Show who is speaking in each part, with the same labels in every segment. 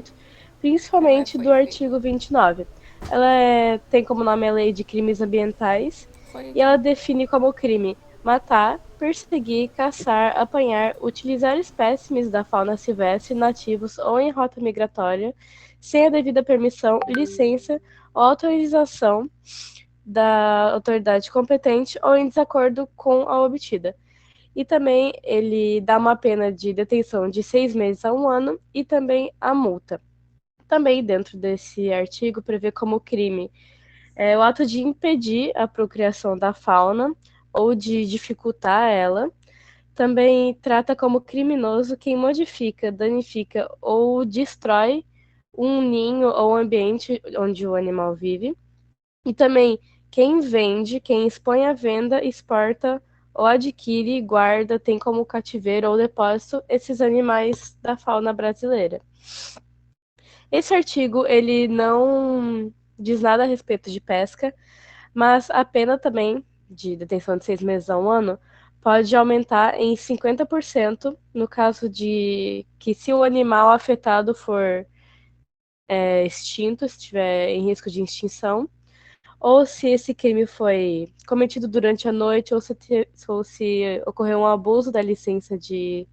Speaker 1: 2008, principalmente do
Speaker 2: Foi feito.
Speaker 1: artigo 29. Ela tem como nome a Lei de Crimes Ambientais
Speaker 2: Foi
Speaker 1: e ela
Speaker 2: aqui.
Speaker 1: define como crime matar, perseguir, caçar, apanhar, utilizar espécimes da fauna silvestre nativos ou em rota migratória sem a devida permissão, licença ou autorização da autoridade competente ou em desacordo com a obtida. E também ele dá uma pena de detenção de 6 meses a 1 ano e também a multa. Também dentro desse artigo prevê como crime o ato de impedir a procriação da fauna ou de dificultar ela. Também trata como criminoso quem modifica, danifica ou destrói um ninho ou ambiente onde o animal vive. E também quem vende, quem expõe à venda, exporta ou adquire, guarda, tem como cativeiro ou depósito esses animais da fauna brasileira. Esse artigo ele não diz nada a respeito de pesca, mas a pena também de detenção de 6 meses a 1 ano pode aumentar em 50% no caso de que se o animal afetado for extinto, estiver em risco de extinção, ou se esse crime foi cometido durante a noite, ou se ocorreu um abuso da licença de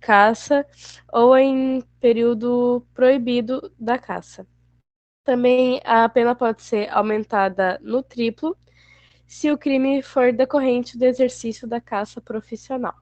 Speaker 1: caça, ou em período proibido da caça. Também a pena pode ser aumentada no triplo se o crime for decorrente do exercício da caça profissional.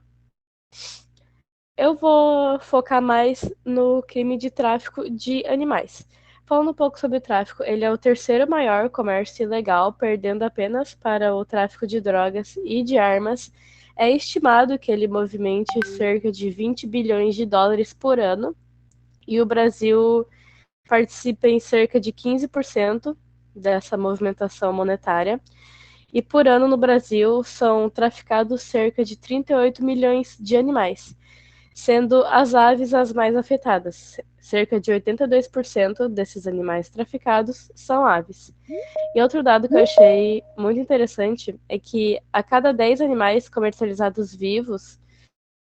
Speaker 1: Eu vou focar mais no crime de tráfico de animais. Falando um pouco sobre o tráfico, ele é o terceiro maior comércio ilegal, perdendo apenas para o tráfico de drogas e de armas. É estimado que ele movimente cerca de 20 bilhões de dólares por ano, e o Brasil participa em cerca de 15% dessa movimentação monetária. E por ano no Brasil são traficados cerca de 38 milhões de animais, sendo as aves as mais afetadas. Cerca de 82% desses animais traficados são aves. E outro dado que eu achei muito interessante é que a cada 10 animais comercializados vivos,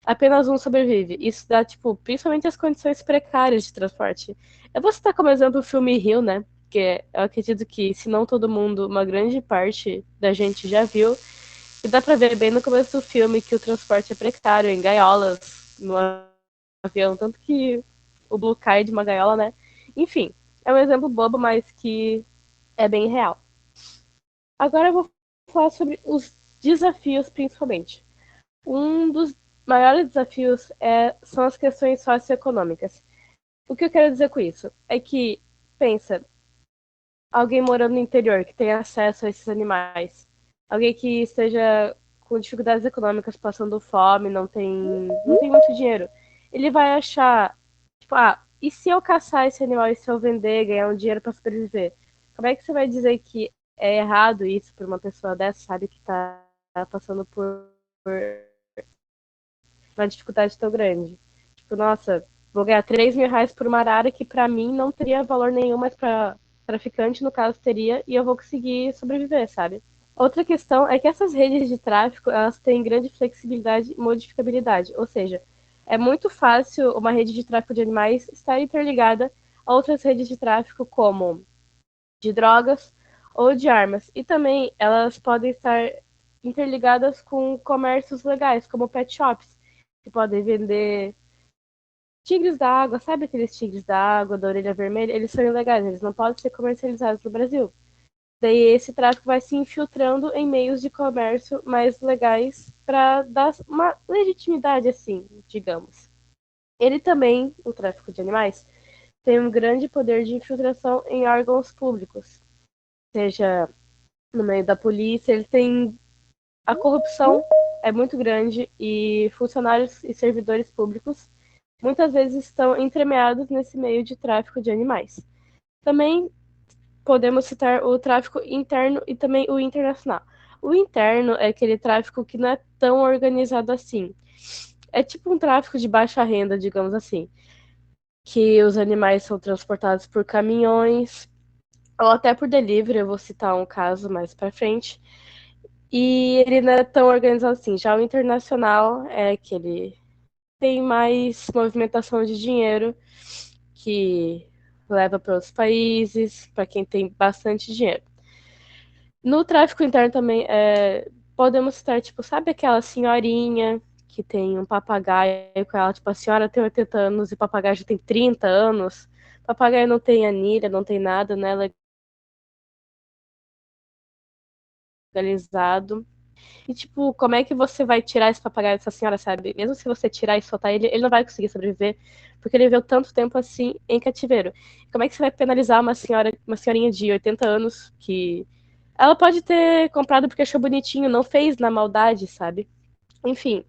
Speaker 1: apenas um sobrevive. Isso dá, tipo, principalmente as condições precárias de transporte. Eu vou citar como exemplo o filme Rio, né? Que eu acredito que, se não todo mundo, uma grande parte da gente já viu. E dá pra ver bem no começo do filme que o transporte é precário, em gaiolas, no avião. Tanto que o Blue cai de uma gaiola, né? Enfim, é um exemplo bobo, mas que é bem real. Agora eu vou falar sobre os desafios, principalmente. Um dos maiores desafios são as questões socioeconômicas. O que eu quero dizer com isso? É que, pensa, alguém morando no interior que tem acesso a esses animais, alguém que esteja com dificuldades econômicas, passando fome, não tem muito dinheiro, ele vai achar, tipo, e se eu caçar esse animal e se eu vender, ganhar um dinheiro para sobreviver? Como é que você vai dizer que é errado isso para uma pessoa dessa, sabe, que tá passando por uma dificuldade tão grande? Tipo, nossa, vou ganhar R$ 3.000 por uma arara que para mim não teria valor nenhum, mas para traficante, no caso, teria, e eu vou conseguir sobreviver, sabe? Outra questão é que essas redes de tráfico, elas têm grande flexibilidade e modificabilidade, ou seja, é muito fácil uma rede de tráfico de animais estar interligada a outras redes de tráfico, como de drogas ou de armas, e também elas podem estar interligadas com comércios legais, como pet shops, que podem vender tigres da água, sabe aqueles tigres da água, da orelha vermelha? Eles são ilegais, eles não podem ser comercializados no Brasil. Daí esse tráfico vai se infiltrando em meios de comércio mais legais para dar uma legitimidade, assim, digamos. Ele também, o tráfico de animais, tem um grande poder de infiltração em órgãos públicos, seja no meio da polícia, ele tem a corrupção é muito grande e funcionários e servidores públicos muitas vezes estão entremeados nesse meio de tráfico de animais. Também podemos citar o tráfico interno e também o internacional. O interno é aquele tráfico que não é tão organizado assim. É tipo um tráfico de baixa renda, digamos assim, que os animais são transportados por caminhões ou até por delivery. Eu vou citar um caso mais para frente. E ele não é tão organizado assim. Já o internacional é aquele tem mais movimentação de dinheiro, que leva para outros países, para quem tem bastante dinheiro. No tráfico interno também, podemos citar, tipo, sabe aquela senhorinha que tem um papagaio com ela, tipo, a senhora tem 80 anos e o papagaio já tem 30 anos. O papagaio não tem anilha, não tem nada, né, legalizado. E, tipo, como é que você vai tirar esse papagaio dessa senhora, sabe? Mesmo se você tirar e soltar ele, ele não vai conseguir sobreviver, porque ele viveu tanto tempo assim em cativeiro. Como é que você vai penalizar uma senhora, uma senhorinha de 80 anos que ela pode ter comprado porque achou bonitinho, não fez na maldade, sabe? Enfim,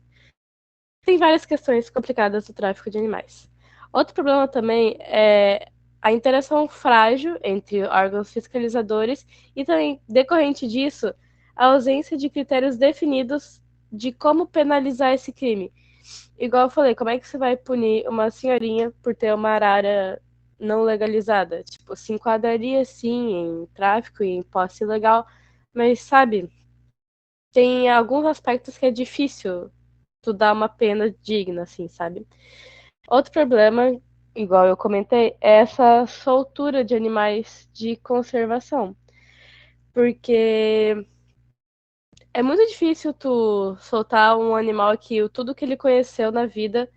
Speaker 1: tem várias questões complicadas do tráfico de animais. Outro problema também é a interação frágil entre órgãos fiscalizadores e também, decorrente disso, a ausência de critérios definidos de como penalizar esse crime. Igual eu falei, como é que você vai punir uma senhorinha por ter uma arara não legalizada? Tipo, se enquadraria sim em tráfico e em posse ilegal, mas sabe, tem alguns aspectos que é difícil tu dar uma pena digna, assim, sabe? Outro problema, igual eu comentei, é essa soltura de animais de conservação. Porque é muito difícil tu soltar um animal que tudo que ele conheceu na vida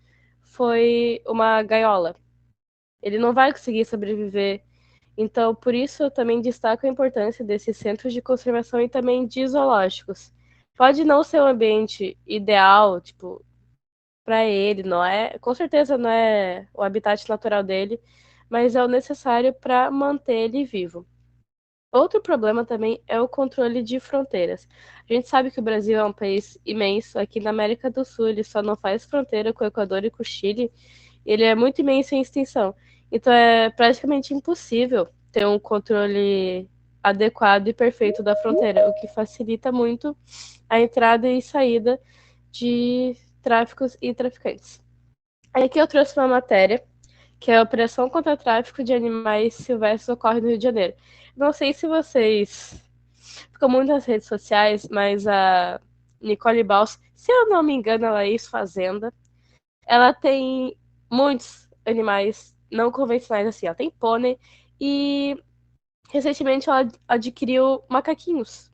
Speaker 1: foi uma gaiola. Ele não vai conseguir sobreviver. Então, por isso, eu também destaco a importância desses centros de conservação e também de zoológicos. Pode não ser o ambiente ideal, tipo, para ele, não é? Com certeza não é o habitat natural dele, mas é o necessário para manter ele vivo. Outro problema também é o controle de fronteiras. A gente sabe que o Brasil é um país imenso. Aqui na América do Sul, ele só não faz fronteira com o Equador e com o Chile. Ele é muito imenso em extensão. Então é praticamente impossível ter um controle adequado e perfeito da fronteira, o que facilita muito a entrada e saída de tráficos e traficantes. Aqui eu trouxe uma matéria que é a Operação contra o Tráfico de Animais Silvestres ocorre no Rio de Janeiro. Não sei se vocês ficam muito nas redes sociais, mas a Nicole Baus, se eu não me engano, ela é ex-fazenda. Ela tem muitos animais não convencionais, assim. Ela tem pônei e recentemente ela adquiriu macaquinhos.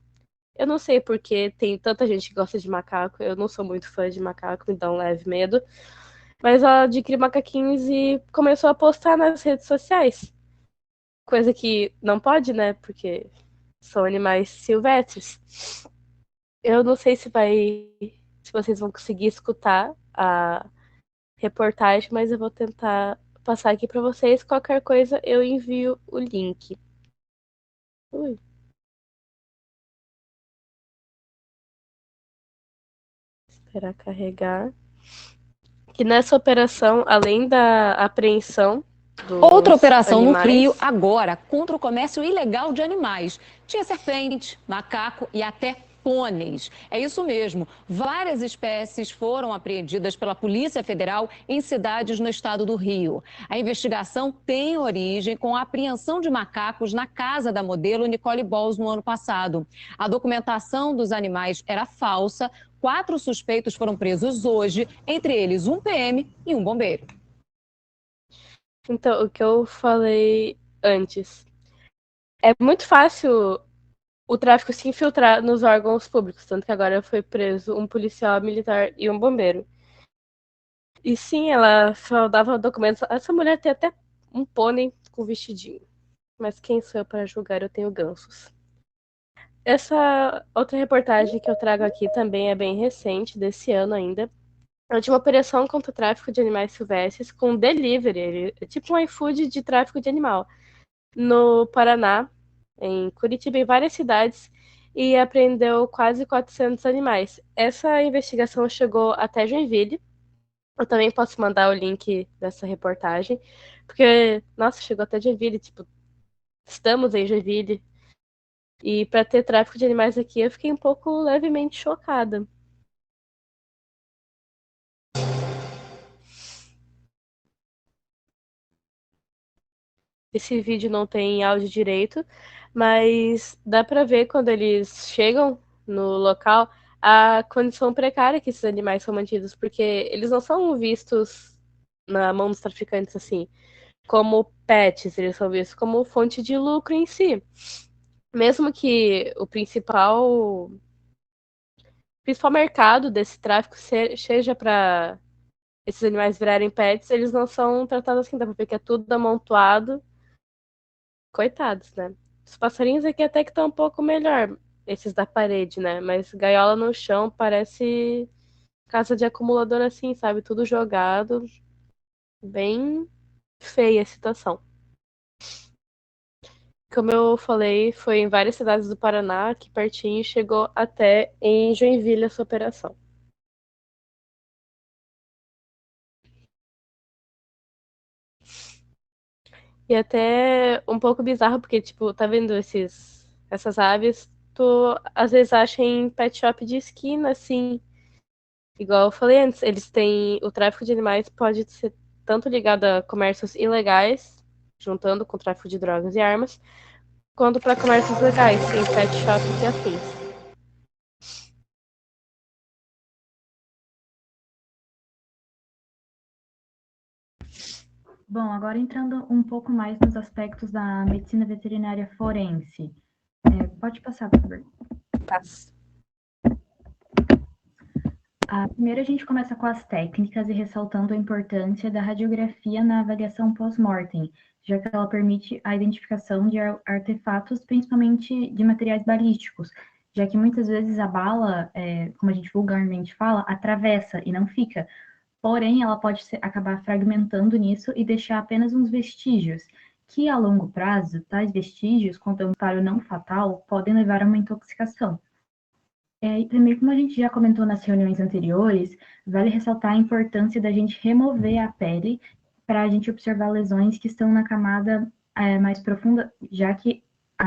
Speaker 1: Eu não sei porque tem tanta gente que gosta de macaco. Eu não sou muito fã de macaco, me dá um leve medo. Mas ela adquiriu macaquinhos e começou a postar nas redes sociais. Coisa que não pode, né? Porque são animais silvestres. Eu não sei se vocês vão conseguir escutar a reportagem, mas eu vou tentar passar aqui para vocês. Qualquer coisa eu envio o link. Ui, esperar carregar. Que nessa operação, além da apreensão
Speaker 2: Outra
Speaker 1: dos
Speaker 2: operação no Rio,
Speaker 1: animais,
Speaker 2: agora, contra o comércio ilegal de animais. Tinha serpente, macaco e até pôneis. É isso mesmo. Várias espécies foram apreendidas pela Polícia Federal em cidades no estado do Rio. A investigação tem origem com a apreensão de macacos na casa da modelo Nicole Balls no ano passado. A documentação dos animais era falsa. 4 suspeitos foram presos hoje, entre eles um PM e um bombeiro.
Speaker 1: então, o que eu falei antes. É muito fácil o tráfico se infiltrar nos órgãos públicos, tanto que agora foi preso um policial militar e um bombeiro. E sim, ela fraudava documentos. Essa mulher tem até um pônei com vestidinho. Mas quem sou eu para julgar? Eu tenho gansos. Essa outra reportagem que eu trago aqui também é bem recente, desse ano ainda. É de uma operação contra o tráfico de animais silvestres com delivery, é tipo um iFood de tráfico de animal, no Paraná, em Curitiba, em várias cidades, e apreendeu quase 400 animais. Essa investigação chegou até Joinville. Eu também posso mandar o link dessa reportagem, porque, nossa, chegou até Joinville, tipo, estamos em Joinville. E para ter tráfico de animais aqui, eu fiquei um pouco levemente chocada. Esse vídeo não tem áudio direito, mas dá para ver quando eles chegam no local a condição precária que esses animais são mantidos, porque eles não são vistos na mão dos traficantes assim, como pets, eles são vistos como fonte de lucro em si. Mesmo que o principal mercado desse tráfico seja para esses animais virarem pets, eles não são tratados assim, dá pra ver que é tudo amontoado. Coitados, né? Os passarinhos aqui até que estão um pouco melhor, esses da parede, né? Mas gaiola no chão parece casa de acumulador assim, sabe? Tudo jogado. Bem feia a situação. Como eu falei, foi em várias cidades do Paraná, aqui pertinho, e chegou até em Joinville essa operação. E até um pouco bizarro, porque, tipo, tá vendo essas aves, tu às vezes acha em pet shop de esquina, assim. Igual eu falei antes, eles têm. O tráfico de animais pode ser tanto ligado a comércios ilegais, juntando com o tráfico de drogas e armas, quanto para comércios legais, em pet shops e afins.
Speaker 3: Bom, agora entrando um pouco mais nos aspectos da medicina veterinária forense. Pode passar, por favor.
Speaker 1: Passa.
Speaker 3: Primeiro a gente começa com as técnicas e ressaltando a importância da radiografia na avaliação pós-mortem, já que ela permite a identificação de artefatos, principalmente de materiais balísticos, já que muitas vezes a bala, como a gente vulgarmente fala, atravessa e não fica. Porém, ela pode acabar fragmentando nisso e deixar apenas uns vestígios, que a longo prazo, tais vestígios, quando é um disparo não fatal, podem levar a uma intoxicação. E também, como a gente já comentou nas reuniões anteriores, vale ressaltar a importância da gente remover a pele para a gente observar lesões que estão na camada mais profunda, já que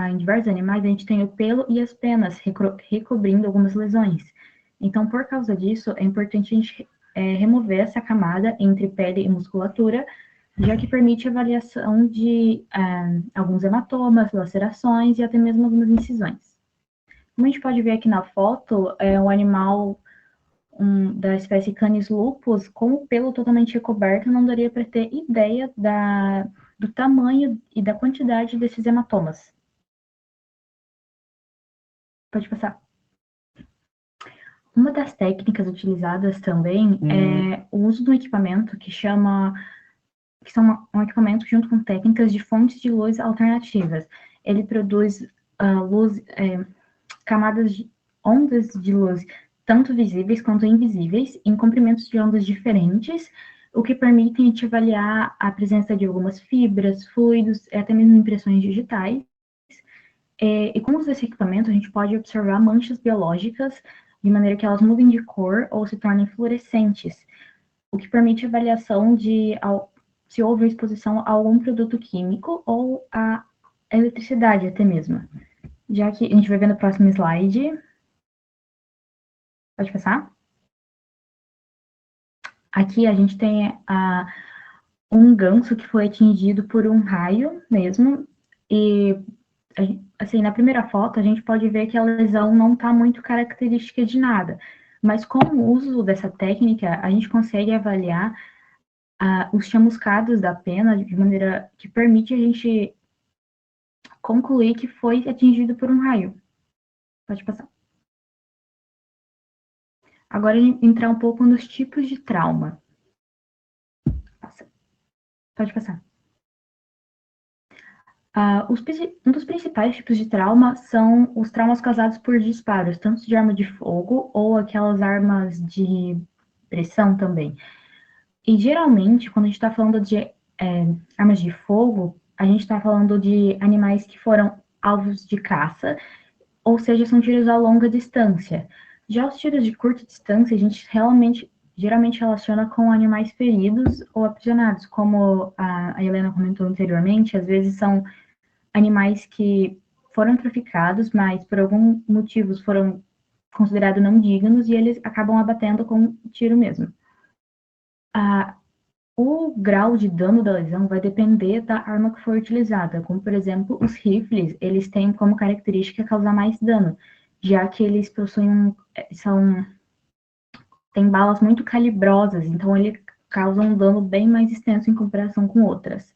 Speaker 3: em diversos animais a gente tem o pelo e as penas recobrindo algumas lesões. Então, por causa disso, é importante a gente remover essa camada entre pele e musculatura, já que permite a avaliação de alguns hematomas, lacerações e até mesmo algumas incisões. Como a gente pode ver aqui na foto, é um animal da espécie Canis lupus com o pelo totalmente recoberto, não daria para ter ideia do tamanho e da quantidade desses hematomas. Pode passar. Uma das técnicas utilizadas também é o uso de um equipamento que são um equipamento junto com técnicas de fontes de luz alternativas. Ele produz luz, camadas de ondas de luz tanto visíveis quanto invisíveis, em comprimentos de ondas diferentes, o que permite a gente avaliar a presença de algumas fibras, fluidos, até mesmo impressões digitais. E com o uso desse equipamento, a gente pode observar manchas biológicas de maneira que elas mudem de cor ou se tornem fluorescentes, o que permite a avaliação de se houve exposição a algum produto químico ou a eletricidade até mesmo. Já que a gente vai ver no próximo slide. Pode passar? Aqui a gente tem um ganso que foi atingido por um raio mesmo, e assim, na primeira foto a gente pode ver que a lesão não está muito característica de nada, mas com o uso dessa técnica a gente consegue avaliar os chamuscados da pena de maneira que permite a gente concluir que foi atingido por um raio. Pode passar. Agora entrar um pouco nos tipos de trauma. Pode passar. Um dos principais tipos de trauma são os traumas causados por disparos, tanto de arma de fogo ou aquelas armas de pressão também. E geralmente, quando a gente está falando de armas de fogo, a gente está falando de animais que foram alvos de caça, ou seja, são tiros a longa distância. Já os tiros de curta distância, a gente geralmente relaciona com animais feridos ou aprisionados, como a Helena comentou anteriormente, às vezes são animais que foram traficados, mas por algum motivos foram considerados não dignos e eles acabam abatendo com tiro mesmo. O grau de dano da lesão vai depender da arma que for utilizada, como por exemplo os rifles, eles têm como característica causar mais dano, já que eles têm balas muito calibrosas, então eles causam um dano bem mais extenso em comparação com outras.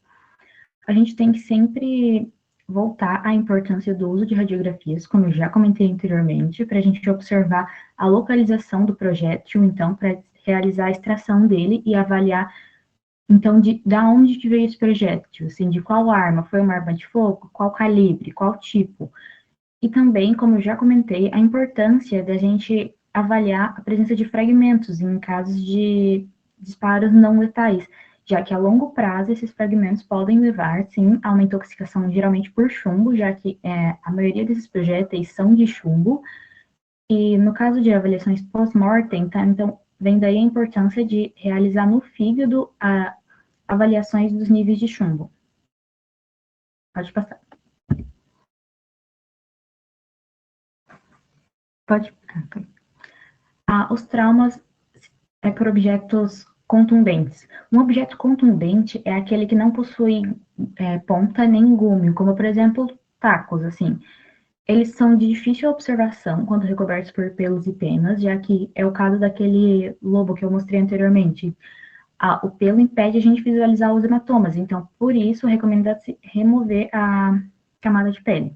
Speaker 3: a gente tem que sempre voltar à importância do uso de radiografias, como eu já comentei anteriormente, para a gente observar a localização do projétil, então, para realizar a extração dele e avaliar, então, da onde que veio esse projétil, assim, de qual arma, foi uma arma de fogo, qual calibre, qual tipo. E também, como eu já comentei, a importância da gente avaliar a presença de fragmentos em casos de disparos não letais, já que a longo prazo esses fragmentos podem levar, sim, a uma intoxicação geralmente por chumbo, já que a maioria desses projéteis são de chumbo, e no caso de avaliações pós-mortem, tá, então, vem daí a importância de realizar no fígado avaliações dos níveis de chumbo. Pode passar. Pode. Os traumas por objetos contundentes. Um objeto contundente é aquele que não possui ponta nem gume, como, por exemplo, tacos, assim. Eles são de difícil observação quando recobertos por pelos e penas, já que é o caso daquele lobo que eu mostrei anteriormente. O pelo impede a gente visualizar os hematomas, então, por isso, recomenda-se remover a camada de pele.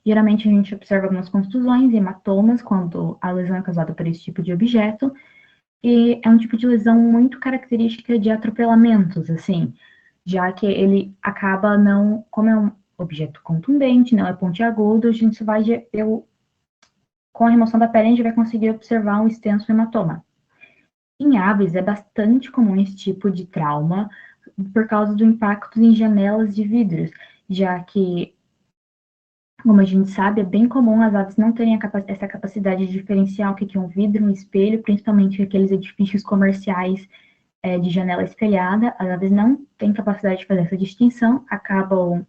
Speaker 3: Geralmente, a gente observa algumas contusões e hematomas quando a lesão é causada por esse tipo de objeto, e é um tipo de lesão muito característica de atropelamentos, assim, já que ele acaba não, como é um objeto contundente, não é pontiagudo, a gente vai, com a remoção da pele, a gente vai conseguir observar um extenso hematoma. Em aves, é bastante comum esse tipo de trauma por causa do impacto em janelas de vidros, já que, como a gente sabe, é bem comum as aves não terem essa capacidade de diferenciar o que é um vidro, um espelho, principalmente aqueles edifícios comerciais de janela espelhada. As aves não têm capacidade de fazer essa distinção, acabam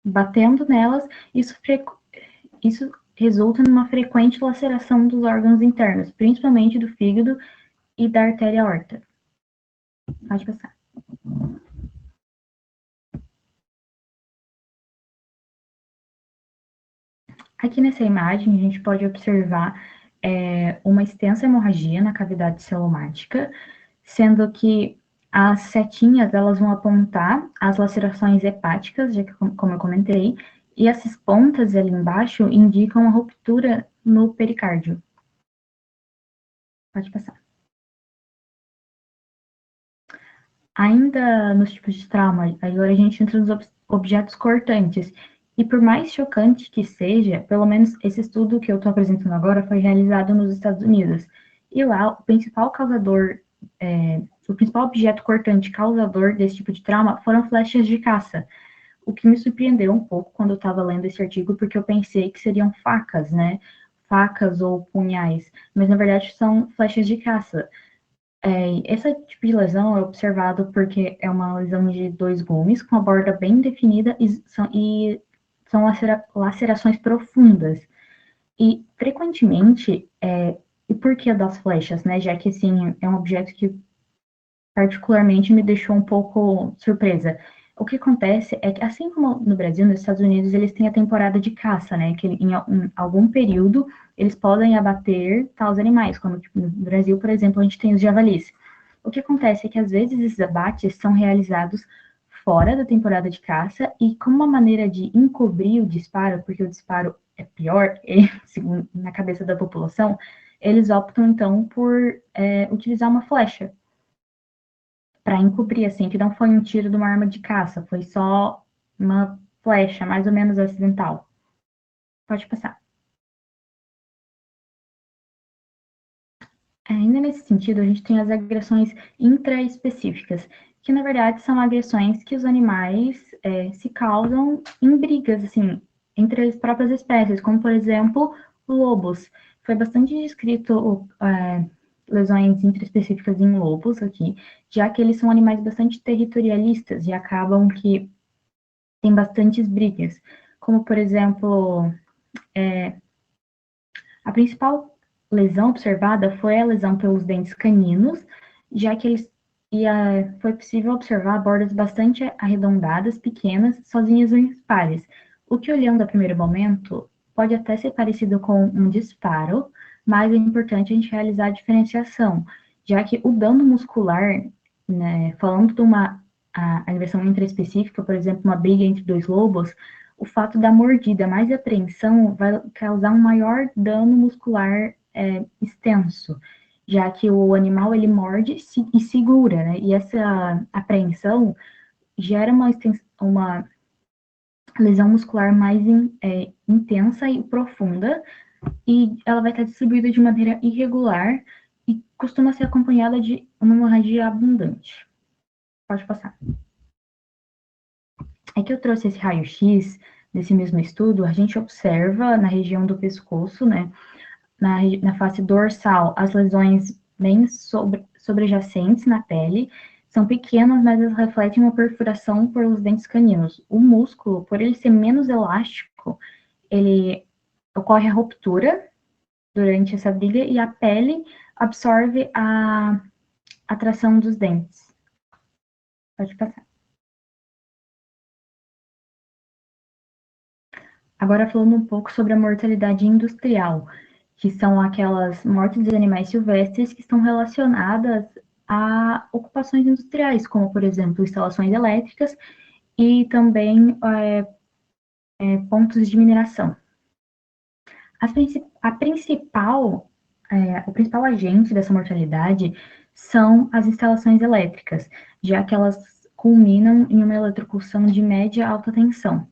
Speaker 3: batendo nelas. Isso resulta numa frequente laceração dos órgãos internos, principalmente do fígado e da artéria aorta. Pode passar. Aqui nessa imagem, a gente pode observar uma extensa hemorragia na cavidade celomática, sendo que as setinhas, elas vão apontar as lacerações hepáticas, já que, como eu comentei, e essas pontas ali embaixo indicam a ruptura no pericárdio. Pode passar. Ainda nos tipos de trauma, agora a gente entra nos objetos cortantes. E por mais chocante que seja, pelo menos esse estudo que eu estou apresentando agora foi realizado nos Estados Unidos. E lá, o principal objeto cortante causador desse tipo de trauma foram flechas de caça. O que me surpreendeu um pouco quando eu estava lendo esse artigo, porque eu pensei que seriam facas, né? Facas ou punhais. Mas na verdade são flechas de caça. Esse tipo de lesão é observado porque é uma lesão de 2 gumes, com a borda bem definida e são lacerações profundas. E, frequentemente, e por que das flechas, né? Já que, assim, é um objeto que particularmente me deixou um pouco surpresa. O que acontece é que, assim como no Brasil, nos Estados Unidos, eles têm a temporada de caça, né? Que em algum período eles podem abater tais animais, como tipo, no Brasil, por exemplo, a gente tem os javalis. O que acontece é que, às vezes, esses abates são realizados fora da temporada de caça e como uma maneira de encobrir o disparo, porque o disparo é pior, segundo, na cabeça da população, eles optam, então, por utilizar uma flecha para encobrir, assim, que não foi um tiro de uma arma de caça, foi só uma flecha, mais ou menos acidental. Pode passar. Ainda nesse sentido, a gente tem as agressões intraespecíficas, que na verdade são agressões que os animais se causam em brigas, assim, entre as próprias espécies, como por exemplo, lobos. Foi bastante descrito lesões intraespecíficas em lobos aqui, já que eles são animais bastante territorialistas e acabam que tem bastantes brigas, como por exemplo, a principal lesão observada foi a lesão pelos dentes caninos, já que foi possível observar bordas bastante arredondadas, pequenas, sozinhas ou em pares, o que olhando a primeiro momento pode até ser parecido com um disparo, mas é importante a gente realizar a diferenciação, já que o dano muscular, né, falando de uma a agressão intraespecífica, por exemplo, uma briga entre dois lobos, o fato da mordida mais apreensão vai causar um maior dano muscular extenso, já que o animal ele morde e segura, né? E essa apreensão gera uma lesão muscular mais intensa e profunda, e ela vai estar distribuída de maneira irregular e costuma ser acompanhada de uma hemorragia abundante. Pode passar. É que eu trouxe esse raio-x desse mesmo estudo, a gente observa na região do pescoço, né, na face dorsal, as lesões bem sobrejacentes na pele, são pequenas, mas elas refletem uma perfuração pelos dentes caninos. O músculo, por ele ser menos elástico, ele ocorre a ruptura durante essa briga e a pele absorve a tração dos dentes. Pode passar. Agora falando um pouco sobre a mortalidade industrial, que são aquelas mortes de animais silvestres que estão relacionadas a ocupações industriais, como, por exemplo, instalações elétricas e também pontos de mineração. O principal agente dessa mortalidade são as instalações elétricas, já que elas culminam em uma eletrocução de média a alta tensão.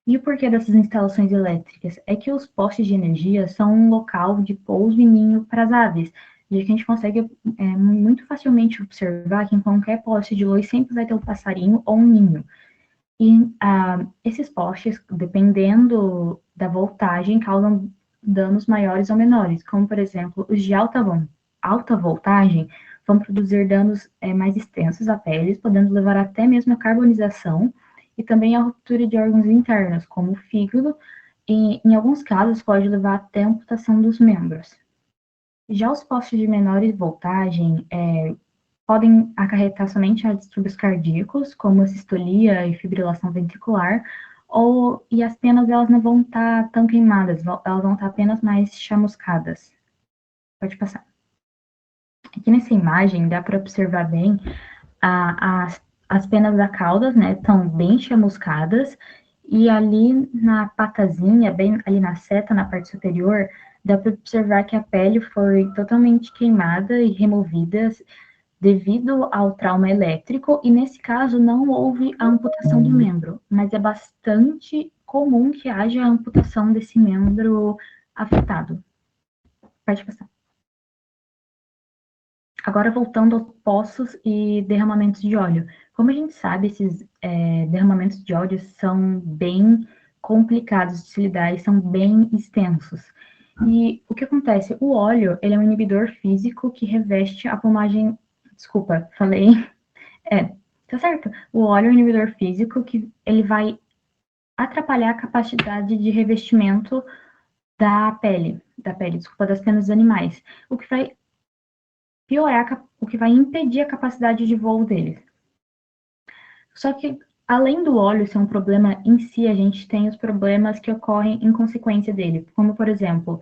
Speaker 3: E o porquê dessas instalações elétricas? É que os postes de energia são um local de pouso e ninho para as aves, já que a gente consegue muito facilmente observar que em qualquer poste de luz sempre vai ter um passarinho ou um ninho. E esses postes, dependendo da voltagem, causam danos maiores ou menores, como, por exemplo, os de alta voltagem vão produzir danos mais extensos à pele, podendo levar até mesmo a carbonização e também a ruptura de órgãos internos, como o fígado, e em alguns casos pode levar até a amputação dos membros. Já os postes de menor voltagem podem acarretar somente a distúrbios cardíacos, como a sistolia e fibrilação ventricular, e as penas elas não vão estar tão queimadas, elas vão estar apenas mais chamuscadas. Pode passar. Aqui nessa imagem dá para observar bem as penas da cauda, né, estão bem chamuscadas, e ali na patazinha, bem ali na seta, na parte superior, dá para observar que a pele foi totalmente queimada e removida devido ao trauma elétrico, e nesse caso não houve a amputação do membro, mas é bastante comum que haja a amputação desse membro afetado. Pode passar. Agora, voltando aos poços e derramamentos de óleo. Como a gente sabe, esses derramamentos de óleo são bem complicados de se lidar e são bem extensos. E o que acontece? O óleo, ele é um inibidor físico que reveste a plumagem... Desculpa, falei... tá certo. O óleo é um inibidor físico que ele vai atrapalhar a capacidade de revestimento das penas dos animais. O que vai piorar, o que vai impedir a capacidade de voo deles. Só que, além do óleo ser um problema em si, a gente tem os problemas que ocorrem em consequência dele, como, por exemplo,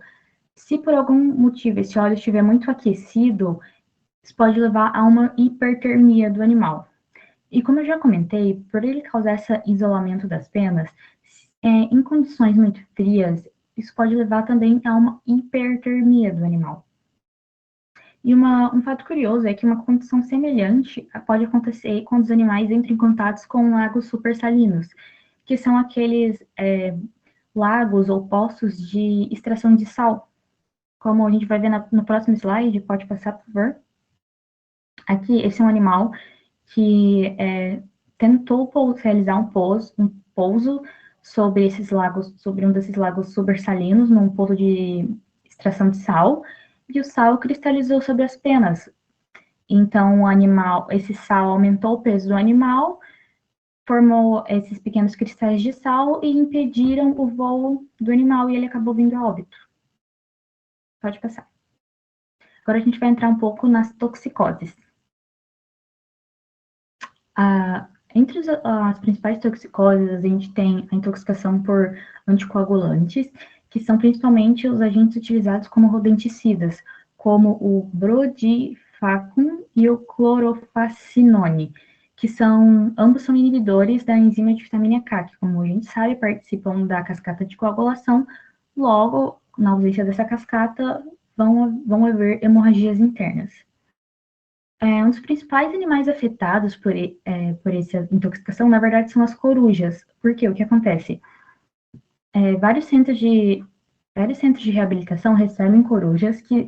Speaker 3: se por algum motivo esse óleo estiver muito aquecido, isso pode levar a uma hipertermia do animal. E como eu já comentei, por ele causar esse isolamento das penas, em condições muito frias, isso pode levar também a uma hipertermia do animal. E um fato curioso é que uma condição semelhante pode acontecer quando os animais entram em contato com lagos supersalinos, que são aqueles lagos ou poços de extração de sal. Como a gente vai ver no próximo slide, pode passar, por favor. Aqui, esse é um animal que tentou realizar um pouso sobre esses lagos, sobre um desses lagos supersalinos, num poço de extração de sal, e o sal cristalizou sobre as penas. Então, esse sal aumentou o peso do animal, formou esses pequenos cristais de sal e impediram o voo do animal, e ele acabou vindo a óbito. Pode passar. Agora a gente vai entrar um pouco nas toxicoses. Entre as principais toxicoses, a gente tem a intoxicação por anticoagulantes, que são principalmente os agentes utilizados como rodenticidas, como o brodifacoum e o clorofacinone, que ambos são inibidores da enzima de vitamina K, que, como a gente sabe, participam da cascata de coagulação. Logo, na ausência dessa cascata, vão haver hemorragias internas. Um dos principais animais afetados por essa intoxicação, na verdade, são as corujas. Por quê? O que acontece? Vários centros de reabilitação recebem corujas que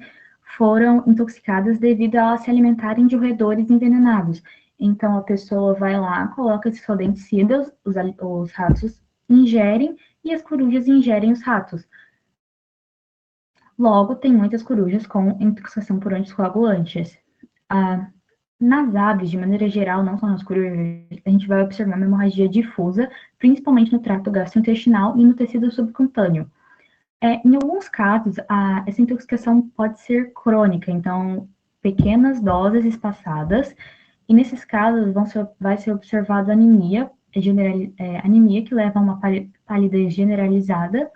Speaker 3: foram intoxicadas devido a elas se alimentarem de roedores envenenados. Então, a pessoa vai lá, coloca esses rodenticidas, os ratos ingerem e as corujas ingerem os ratos. Logo, tem muitas corujas com intoxicação por anticoagulantes. Nas aves, de maneira geral, não só nas corujas, a gente vai observar uma hemorragia difusa, principalmente no trato gastrointestinal e no tecido subcutâneo. Em alguns casos, essa intoxicação pode ser crônica, então, pequenas doses espaçadas, e nesses casos vai ser observada anemia, anemia que leva a uma palidez generalizada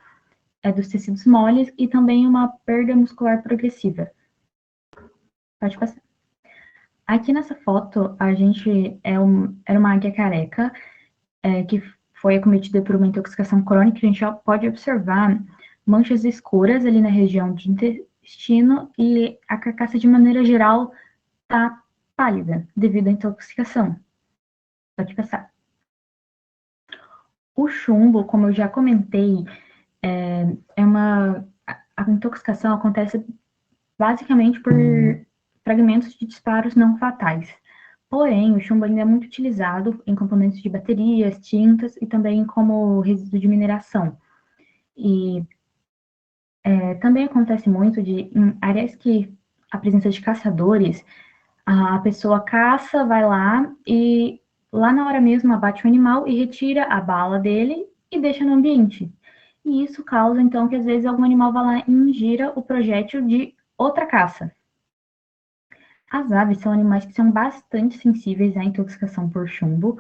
Speaker 3: dos tecidos moles e também uma perda muscular progressiva. Pode passar. Aqui nessa foto, a gente era uma águia careca que foi acometida por uma intoxicação crônica. A gente já pode observar manchas escuras ali na região do intestino e a carcaça, de maneira geral, está pálida devido à intoxicação. Pode passar. O chumbo, como eu já comentei, a intoxicação acontece basicamente por fragmentos de disparos não fatais. Porém, o chumbo ainda é muito utilizado em componentes de baterias, tintas e também como resíduo de mineração. E também acontece muito em áreas que a presença de caçadores, a pessoa caça, vai lá e lá na hora mesmo abate o animal e retira a bala dele e deixa no ambiente. E isso causa, então, que às vezes algum animal vá lá e ingira o projétil de outra caça. As aves são animais que são bastante sensíveis à intoxicação por chumbo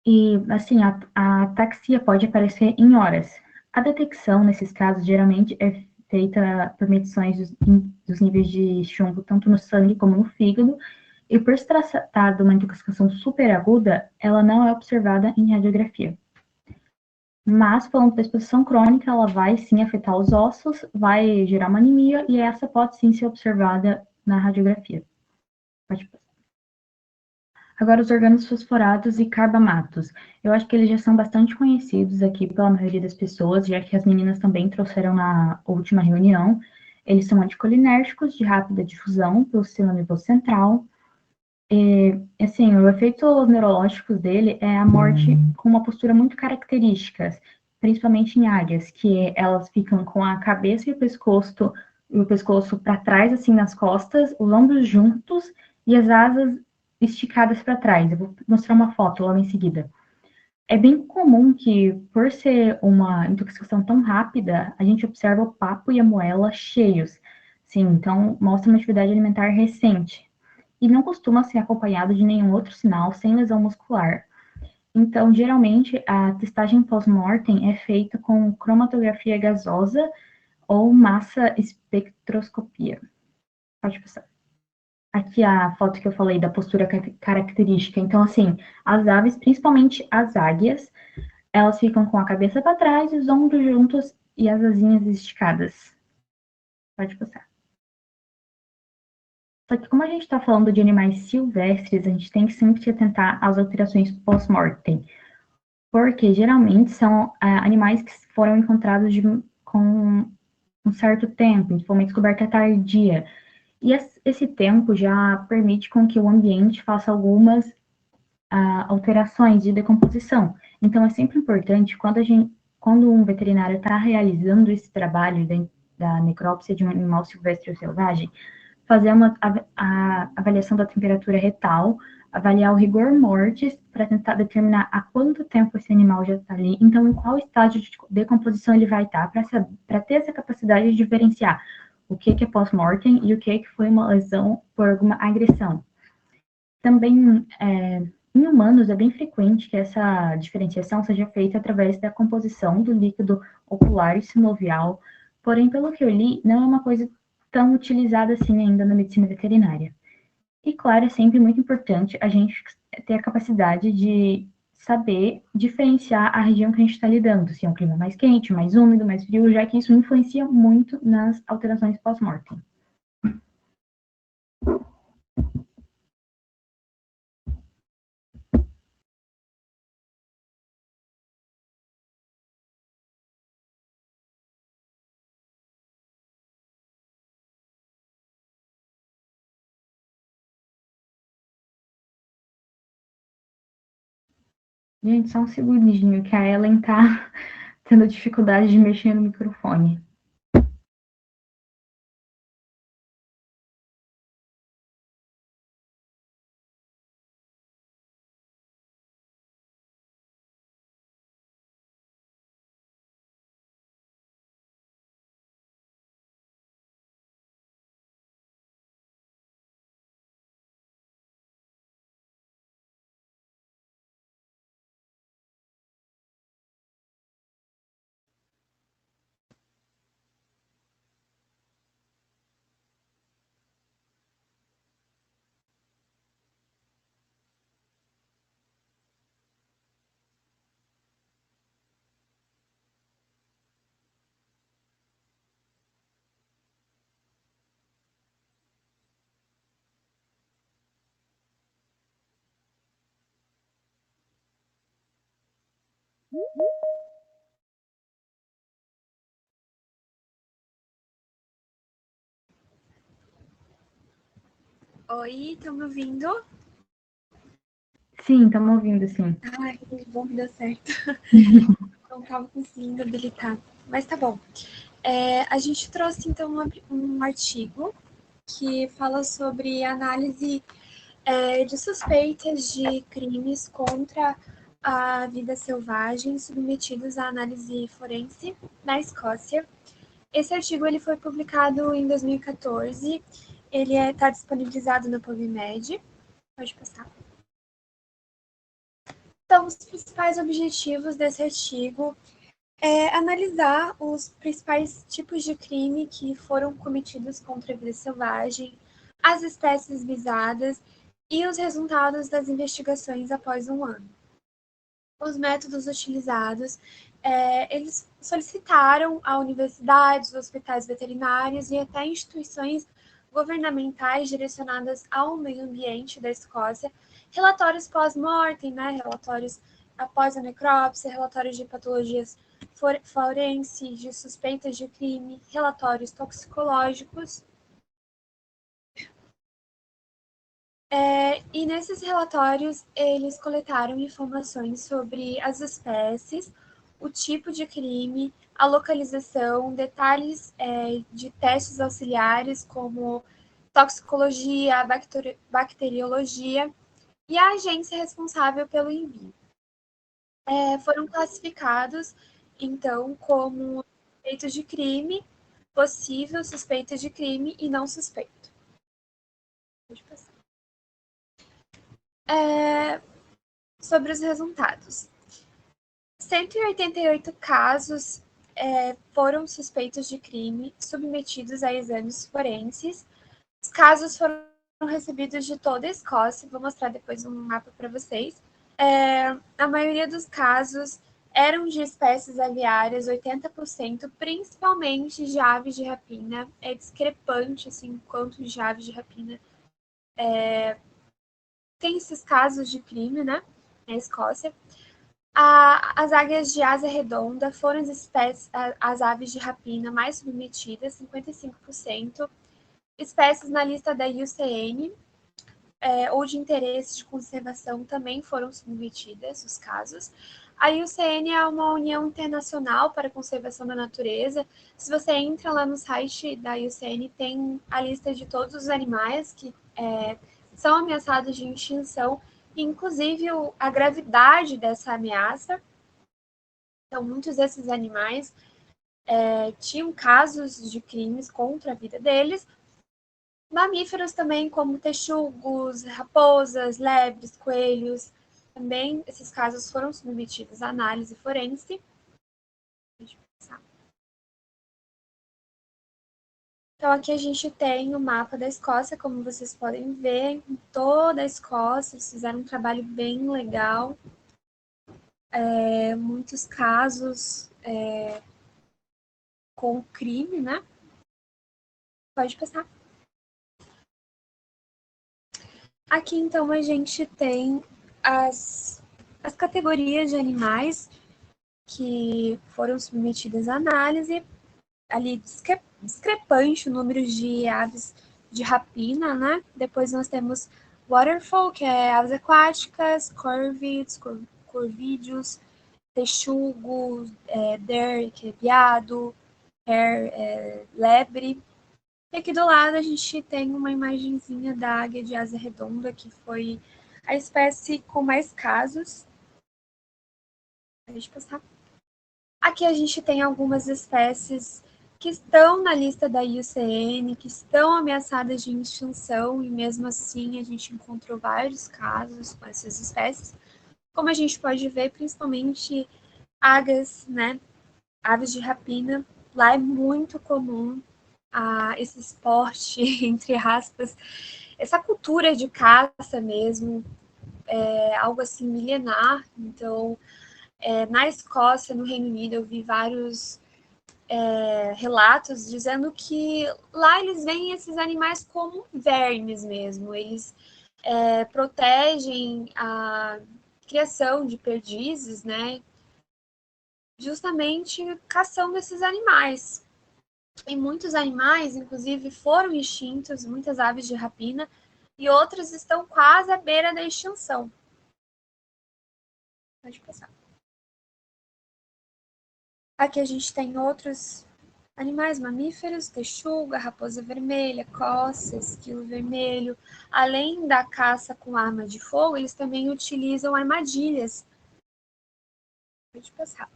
Speaker 3: e, assim, a ataxia pode aparecer em horas. A detecção, nesses casos, geralmente é feita por medições dos níveis de chumbo, tanto no sangue como no fígado, e por se tratar de uma intoxicação superaguda, ela não é observada em radiografia. Mas, falando da exposição crônica, ela vai sim afetar os ossos, vai gerar uma anemia, e essa pode sim ser observada na radiografia. Pode passar. Agora, os orgânulos fosforados e carbamatos. Eu acho que eles já são bastante conhecidos aqui pela maioria das pessoas, já que as meninas também trouxeram na última reunião. Eles são anticolinérgicos de rápida difusão pelo sistema nervoso central. E, assim, o efeito neurológico dele é a morte com uma postura muito característica, principalmente em águias, que elas ficam com a cabeça e o pescoço para trás, assim, nas costas, os ombros juntos e as asas esticadas para trás. Eu vou mostrar uma foto logo em seguida. É bem comum que, por ser uma intoxicação tão rápida, a gente observa o papo e a moela cheios. Sim, então mostra uma atividade alimentar recente. E não costuma ser acompanhado de nenhum outro sinal sem lesão muscular. Então, geralmente, a testagem pós-mortem é feita com cromatografia gasosa ou massa espectroscopia. Pode passar. Aqui a foto que eu falei da postura característica. Então, assim, as aves, principalmente as águias, elas ficam com a cabeça para trás, os ombros juntos e as asinhas esticadas. Pode passar. Só que como a gente está falando de animais silvestres, a gente tem que sempre se atentar às alterações pós-mortem. Porque geralmente são animais que foram encontrados com um certo tempo, foi uma descoberta tardia. E esse tempo já permite com que o ambiente faça algumas alterações de decomposição. Então, é sempre importante, quando um veterinário está realizando esse trabalho da necrópsia de um animal silvestre ou selvagem, fazer a avaliação da temperatura retal, avaliar o rigor mortis, para tentar determinar há quanto tempo esse animal já está ali, então em qual estágio de decomposição ele vai estar, para ter essa capacidade de diferenciar o que é pós-mortem e o que foi uma lesão por alguma agressão. Também, em humanos, é bem frequente que essa diferenciação seja feita através da composição do líquido ocular e sinovial, porém, pelo que eu li, não é uma coisa tão utilizada assim ainda na medicina veterinária. E, claro, é sempre muito importante a gente ter a capacidade de saber diferenciar a região que a gente está lidando, se é um clima mais quente, mais úmido, mais frio, já que isso influencia muito nas alterações pós-mortem. Gente, só um segundinho, que a Ellen tá tendo dificuldade de mexer no microfone.
Speaker 4: Oi, estão me ouvindo?
Speaker 3: Sim, estamos ouvindo, sim.
Speaker 4: Ai, que bom que deu certo. Não estava conseguindo habilitar, mas tá bom. A gente trouxe, então, um artigo que fala sobre análise de suspeitas de crimes contra a vida selvagem submetidos à análise forense na Escócia. Esse artigo ele foi publicado em 2014, ele está disponibilizado no PubMed. Pode passar. Então, os principais objetivos desse artigo é analisar os principais tipos de crime que foram cometidos contra a vida selvagem, as espécies visadas e os resultados das investigações após um ano. Os métodos utilizados, eles solicitaram a universidades, hospitais veterinários e até instituições governamentais direcionadas ao meio ambiente da Escócia, relatórios pós-mortem, né, relatórios após a necrópsia, relatórios de patologias forenses, de suspeitas de crime, relatórios toxicológicos. E nesses relatórios, eles coletaram informações sobre as espécies, o tipo de crime, a localização, detalhes de testes auxiliares, como toxicologia, bacteriologia, e a agência responsável pelo envio. Foram classificados, então, como suspeitos de crime, possível suspeita de crime e não suspeito. Pode passar. Sobre os resultados. 188 casos foram suspeitos de crime submetidos a exames forenses. Os casos foram recebidos de toda a Escócia. Vou mostrar depois um mapa para vocês. A maioria dos casos eram de espécies aviárias, 80%, principalmente de aves de rapina. É discrepante, assim, quanto de aves de rapina tem esses casos de crime, né, na Escócia. As águias de asa redonda foram as aves de rapina mais submetidas, 55%. Espécies na lista da IUCN ou de interesse de conservação também foram submetidas, os casos. A IUCN é uma união internacional para a conservação da natureza. Se você entra lá no site da IUCN, tem a lista de todos os animais que são ameaçados de extinção, inclusive a gravidade dessa ameaça. Então, muitos desses animais tinham casos de crimes contra a vida deles. Mamíferos também, como texugos, raposas, lebres, coelhos, também esses casos foram submetidos à análise forense. Então, aqui a gente tem o mapa da Escócia, como vocês podem ver, em toda a Escócia, eles fizeram um trabalho bem legal. Muitos casos com crime, né? Pode passar. Aqui, então, a gente tem as categorias de animais que foram submetidas à análise. Ali, discrepante o número de aves de rapina, né? Depois nós temos waterfowl, que é aves aquáticas, corvídeos, texugo, deer, que é veado, hare, lebre. E aqui do lado a gente tem uma imagenzinha da águia de asa redonda, que foi a espécie com mais casos. Deixa eu passar. Aqui a gente tem algumas espécies que estão na lista da IUCN, que estão ameaçadas de extinção, e mesmo assim a gente encontrou vários casos com essas espécies. Como a gente pode ver, principalmente águias, né? Aves de rapina. Lá é muito comum esse esporte, entre aspas, essa cultura de caça mesmo, algo assim milenar. Então, na Escócia, no Reino Unido, eu vi vários relatos dizendo que lá eles veem esses animais como vermes mesmo. Eles protegem a criação de perdizes, né? Justamente caçando esses animais. E muitos animais, inclusive, foram extintos, muitas aves de rapina, e outras estão quase à beira da extinção. Pode passar. Aqui a gente tem outros animais mamíferos, texuga, raposa vermelha, coça, esquilo vermelho. Além da caça com arma de fogo, eles também utilizam armadilhas. Pode passar.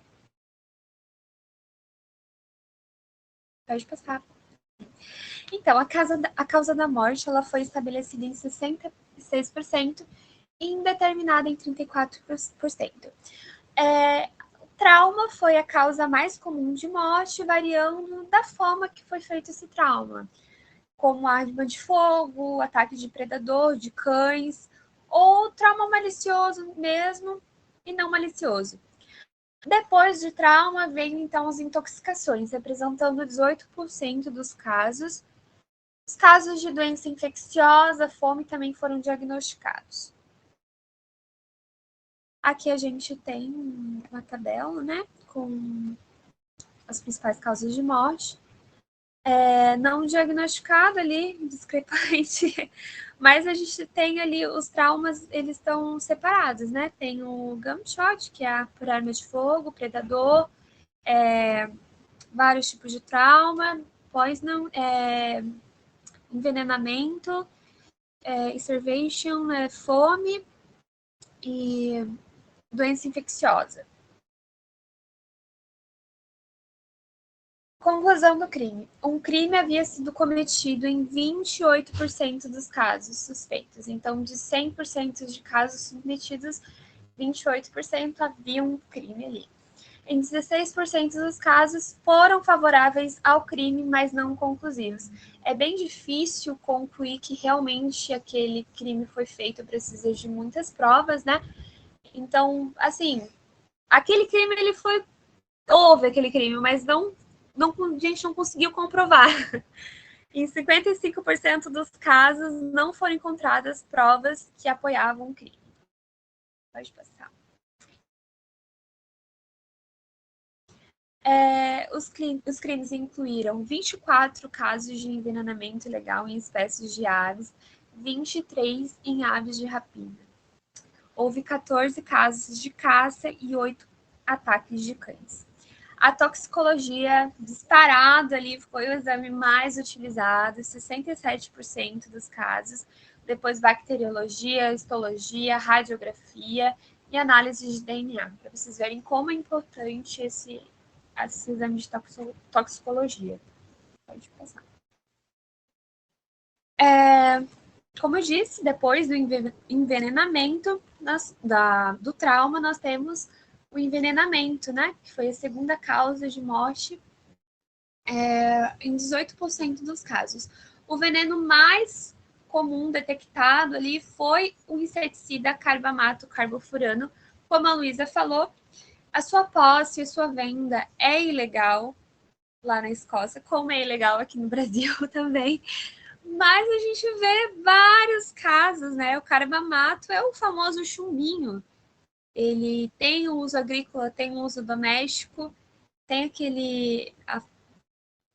Speaker 4: Pode passar. Então, a causa da morte ela foi estabelecida em 66% e indeterminada em 34%. O trauma foi a causa mais comum de morte, variando da forma que foi feito esse trauma, como arma de fogo, ataque de predador, de cães, ou trauma malicioso mesmo e não malicioso. Depois de trauma, vem então as intoxicações, representando 18% dos casos. Os casos de doença infecciosa, fome também foram diagnosticados. Aqui a gente tem uma tabela, né, com as principais causas de morte. Não diagnosticado ali, discrepante, mas a gente tem ali os traumas, eles estão separados, né? Tem o gunshot, que é por arma de fogo, predador, vários tipos de trauma, poison, envenenamento, starvation, fome e doença infecciosa. Conclusão do crime. Um crime havia sido cometido em 28% dos casos suspeitos. Então, de 100% de casos submetidos, 28% havia um crime ali. Em 16% dos casos foram favoráveis ao crime, mas não conclusivos. É bem difícil concluir que realmente aquele crime foi feito, precisa de muitas provas, né? Então, assim, aquele crime, houve aquele crime, mas a gente não conseguiu comprovar. Em 55% dos casos, não foram encontradas provas que apoiavam o crime. Pode passar. Os crimes incluíram 24 casos de envenenamento ilegal em espécies de aves, 23 em aves de rapina. Houve 14 casos de caça e 8 ataques de cães. A toxicologia disparado ali foi o exame mais utilizado, 67% dos casos. Depois bacteriologia, histologia, radiografia e análise de DNA, para vocês verem como é importante esse exame de toxicologia. Pode passar. Como eu disse, depois do envenenamento, do trauma, nós temos o envenenamento, né? Que foi a segunda causa de morte em 18% dos casos. O veneno mais comum detectado ali foi o inseticida carbamato carbofurano. Como a Luísa falou, a sua posse e a sua venda é ilegal lá na Escócia, como é ilegal aqui no Brasil também. Mas a gente vê vários casos, né? O carbamato é o famoso chumbinho. Ele tem uso agrícola, tem uso doméstico, tem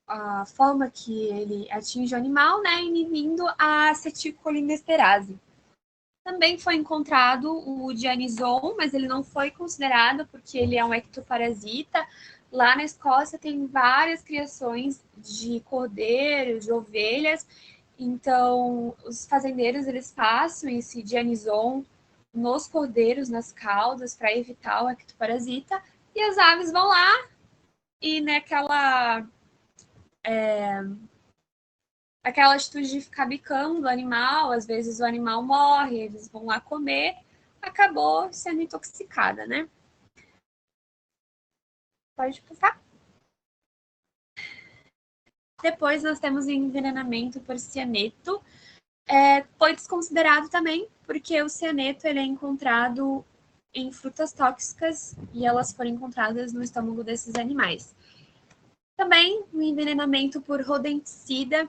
Speaker 4: a forma que ele atinge o animal, né? Inibindo a acetilcolinesterase. Também foi encontrado o dianisol, mas ele não foi considerado porque ele é um ectoparasita. Lá na Escócia tem várias criações de cordeiros, de ovelhas. Então, os fazendeiros eles passam esse dianisol nos cordeiros, nas caudas, para evitar o ectoparasita. E as aves vão lá e aquela atitude de ficar bicando o animal, às vezes o animal morre, eles vão lá comer, acabou sendo intoxicada, né? Pode passar. Depois nós temos o envenenamento por cianeto. Foi desconsiderado também, porque o cianeto ele é encontrado em frutas tóxicas e elas foram encontradas no estômago desses animais. Também o envenenamento por rodenticida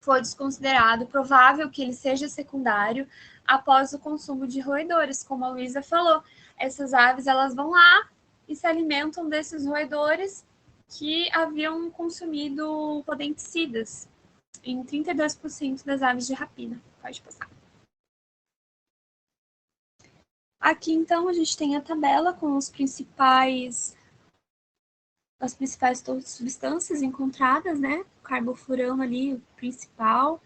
Speaker 4: foi desconsiderado, provável que ele seja secundário após o consumo de roedores, como a Luísa falou. Essas aves elas vão lá e se alimentam desses roedores que haviam consumido rodenticidas em 32% das aves de rapina. Pode passar. Aqui, então, a gente tem a tabela com as principais substâncias encontradas, né? O carbofurano ali, o principal,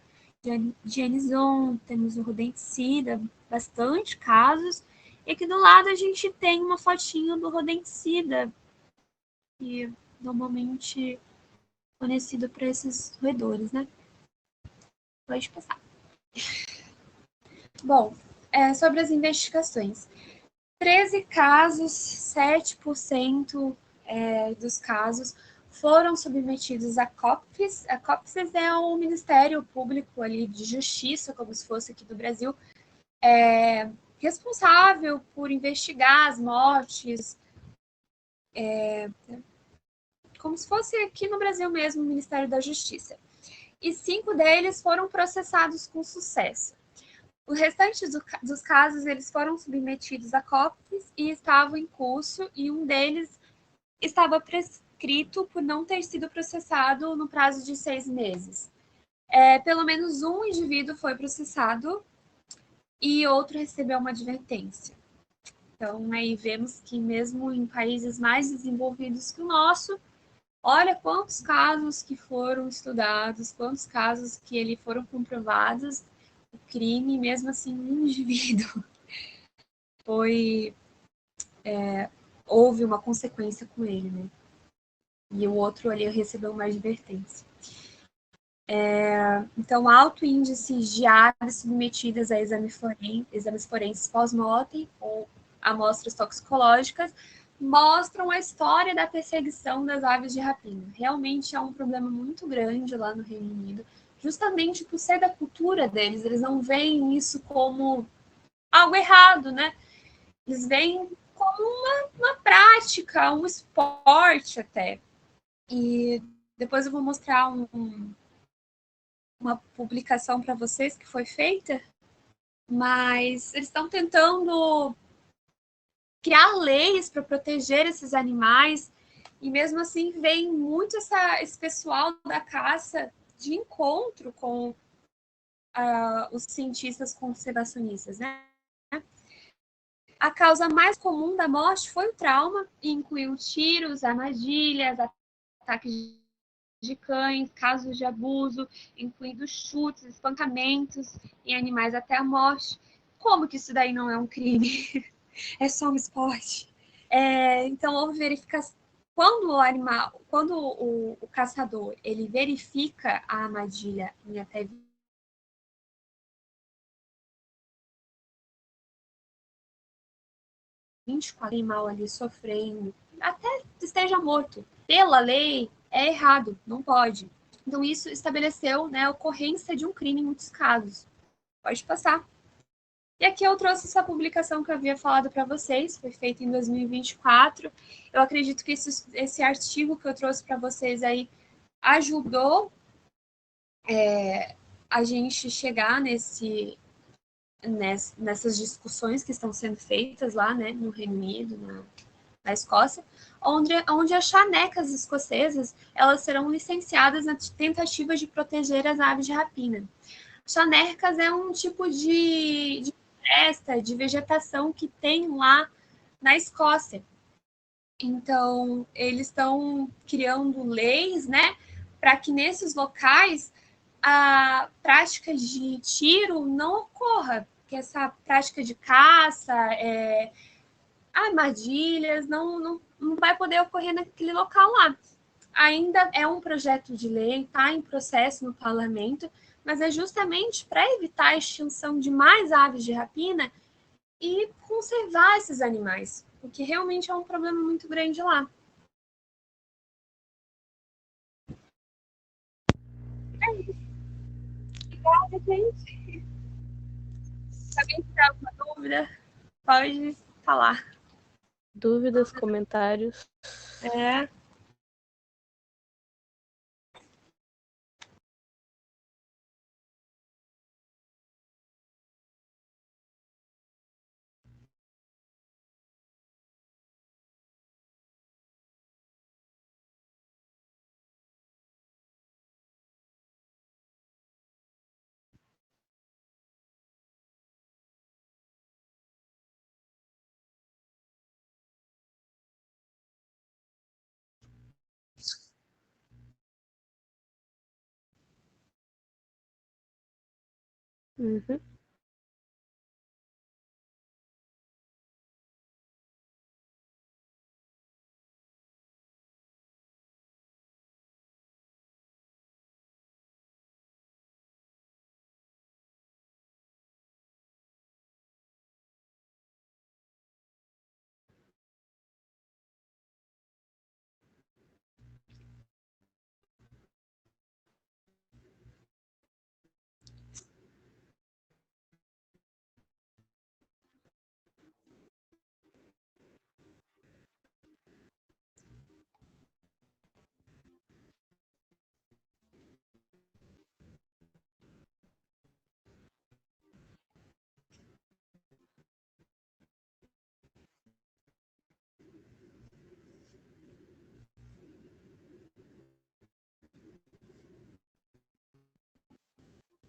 Speaker 4: dianison, temos o rodenticida, bastante casos. E aqui do lado a gente tem uma fotinho do rodenticida, que normalmente é fornecido para esses roedores, né? Pode passar. Bom, sobre as investigações. 13 casos, 7% dos casos foram submetidos à COPS. A COPS é um Ministério Público ali de Justiça, como se fosse aqui do Brasil, responsável por investigar as mortes, como se fosse aqui no Brasil mesmo, o Ministério da Justiça. E 5 deles foram processados com sucesso. O restante dos casos eles foram submetidos a COPS e estavam em curso, e um deles estava prescrito por não ter sido processado no prazo de 6 meses. Pelo menos um indivíduo foi processado e outro recebeu uma advertência. Então, aí vemos que mesmo em países mais desenvolvidos que o nosso, olha quantos casos que foram estudados, quantos casos que ele foram comprovados, o crime, mesmo assim, um indivíduo houve uma consequência com ele, né? E o outro ali recebeu uma advertência. Então, alto índice de aves submetidas a exames forenses pós-mortem ou amostras toxicológicas mostram a história da perseguição das aves de rapina. Realmente é um problema muito grande lá no Reino Unido, justamente por ser da cultura deles. Eles não veem isso como algo errado, né? Eles veem como uma prática, um esporte até. E depois eu vou mostrar uma publicação para vocês que foi feita, mas eles estão tentando criar leis para proteger esses animais, e mesmo assim vem muito esse pessoal da caça de encontro com os cientistas conservacionistas, né? A causa mais comum da morte foi o trauma, e incluiu tiros, armadilhas, ataques de cães, casos de abuso, incluindo chutes, espancamentos em animais até a morte. Como que isso daí não é um crime? É só um esporte. Então, houve verificação. Quando o caçador ele verifica a armadilha em até 24 animal ali sofrendo, até esteja morto. Pela lei, é errado, não pode. Então, isso estabeleceu, né, a ocorrência de um crime em muitos casos. Pode passar. E aqui eu trouxe essa publicação que eu havia falado para vocês, foi feita em 2024. Eu acredito que esse artigo que eu trouxe para vocês aí ajudou a gente chegar nessas discussões que estão sendo feitas lá, né, no Reino Unido, na Escócia, onde as chanecas escocesas elas serão licenciadas na tentativa de proteger as aves de rapina. Chanecas é um tipo de floresta, de vegetação que tem lá na Escócia. Então, eles estão criando leis, né, para que nesses locais a prática de tiro não ocorra, que essa prática de caça, armadilhas, não vai poder ocorrer naquele local lá. Ainda é um projeto de lei, está em processo no parlamento, mas é justamente para evitar a extinção de mais aves de rapina e conservar esses animais, porque realmente é um problema muito grande lá. É isso. Obrigada, gente. Se alguém tiver alguma dúvida, pode falar.
Speaker 1: Dúvidas, comentários?
Speaker 4: É.
Speaker 1: Uhum.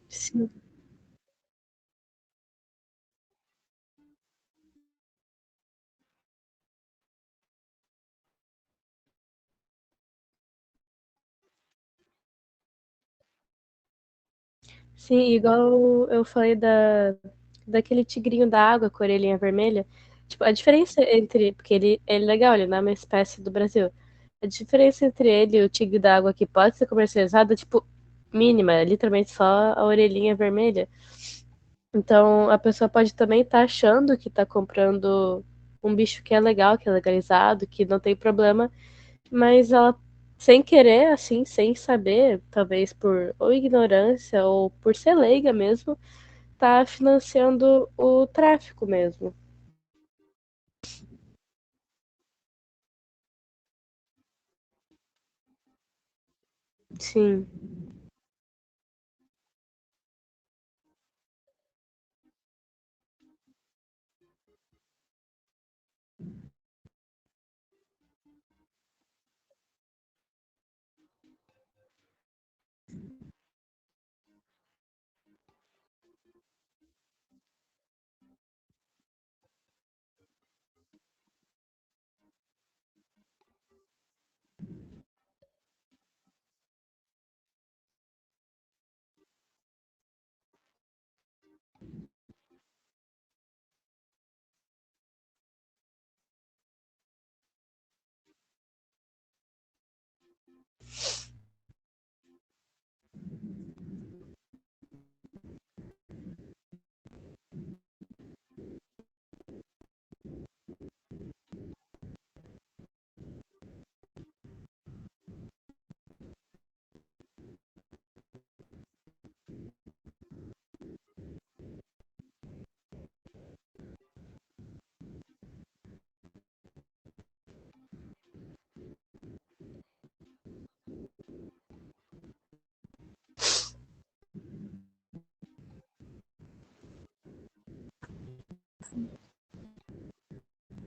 Speaker 1: Sim. Sim, igual eu falei daquele tigrinho da água com a orelhinha vermelha. Tipo, a diferença entre. Porque ele é legal, ele não é uma espécie do Brasil. A diferença entre ele e o tigre da água que pode ser comercializado é, tipo, mínima, é literalmente só a orelhinha vermelha. Então, a pessoa pode também estar achando que está comprando um bicho que é legal, que é legalizado, que não tem problema, mas ela, sem querer, assim, sem saber, talvez por ou ignorância ou por ser leiga mesmo, tá financiando o tráfico mesmo. Sim.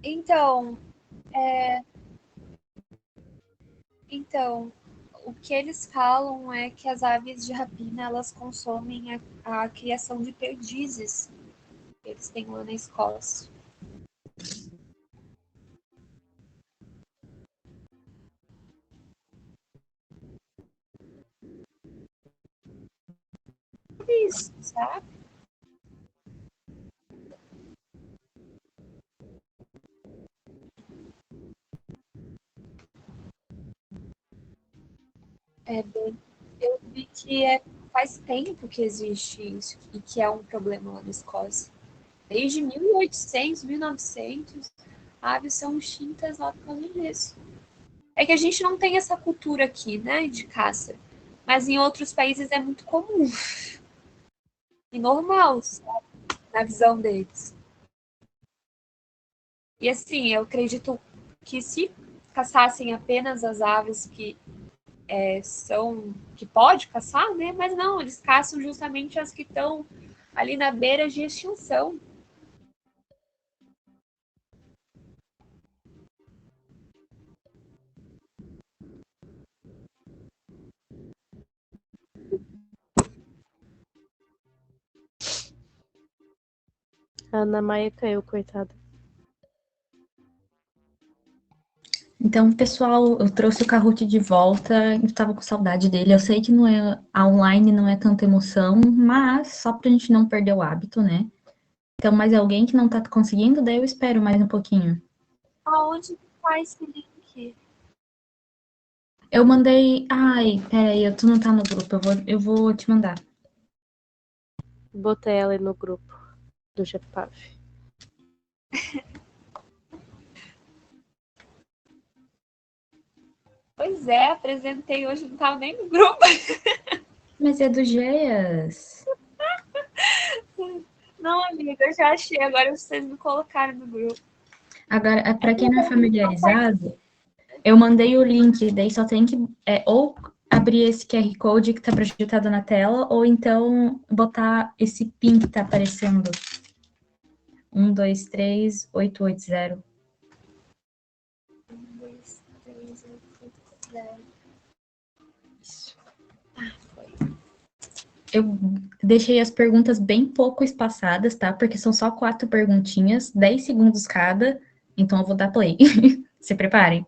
Speaker 4: Então, o que eles falam é que as aves de rapina, elas consomem a criação de perdizes que eles têm lá na Escócia. Isso, sabe? Eu vi que faz tempo que existe isso e que é um problema lá na Escócia. Desde 1800, 1900, aves são extintas lá por causa disso. É que a gente não tem essa cultura aqui, né, de caça. Mas em outros países é muito comum e normal, sabe? Na visão deles. E assim, eu acredito que se caçassem apenas as aves que pode caçar, né? Mas não, eles caçam justamente as que estão ali na beira de extinção.
Speaker 1: A Ana Maia caiu, coitada.
Speaker 3: Então, pessoal, eu trouxe o Kahoot de volta, eu tava com saudade dele. Eu sei que não é online, não é tanta emoção, mas só pra gente não perder o hábito, né? Então, mais alguém que não tá conseguindo, daí eu espero mais um pouquinho.
Speaker 4: Aonde está esse link?
Speaker 3: Eu mandei. Ai, peraí, tu não tá no grupo, eu vou te mandar.
Speaker 1: Botei ela no grupo do GPAV.
Speaker 4: Pois é, apresentei hoje, não tava nem no grupo.
Speaker 3: Mas é do Geas.
Speaker 4: Não, amiga, eu já achei. Agora vocês me colocaram no grupo.
Speaker 3: Agora, para quem não é familiarizado, eu mandei o link, daí só tem que ou abrir esse QR Code que tá projetado na tela, ou então botar esse PIN que tá aparecendo. 123880.
Speaker 4: 1, 2, 3, 8, 0.
Speaker 3: Isso.
Speaker 4: Foi.
Speaker 3: Eu deixei as perguntas bem pouco espaçadas, tá? Porque são só 4 perguntinhas, 10 segundos cada. Então eu vou dar play. Se preparem.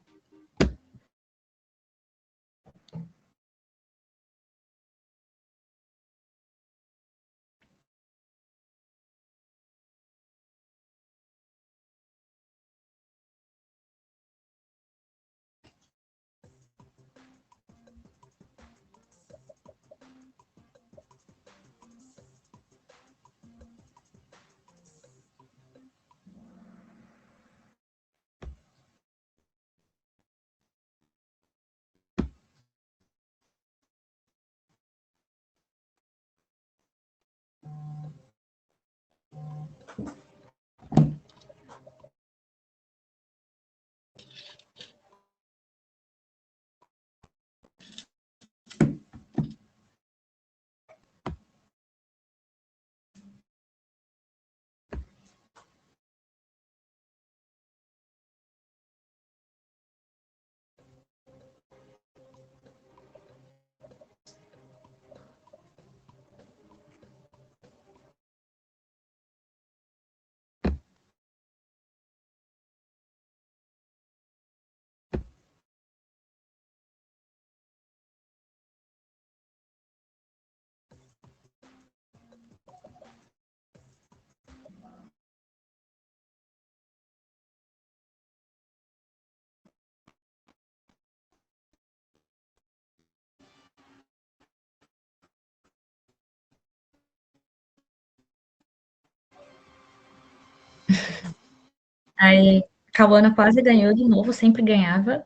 Speaker 3: Aí, Cauana quase ganhou de novo, sempre ganhava.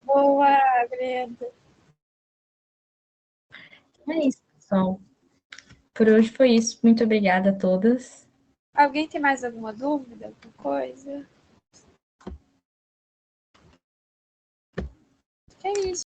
Speaker 4: Boa, Brenda.
Speaker 3: É isso, pessoal. Por hoje foi isso. Muito obrigada a todas.
Speaker 4: Alguém tem mais alguma dúvida? Alguma coisa?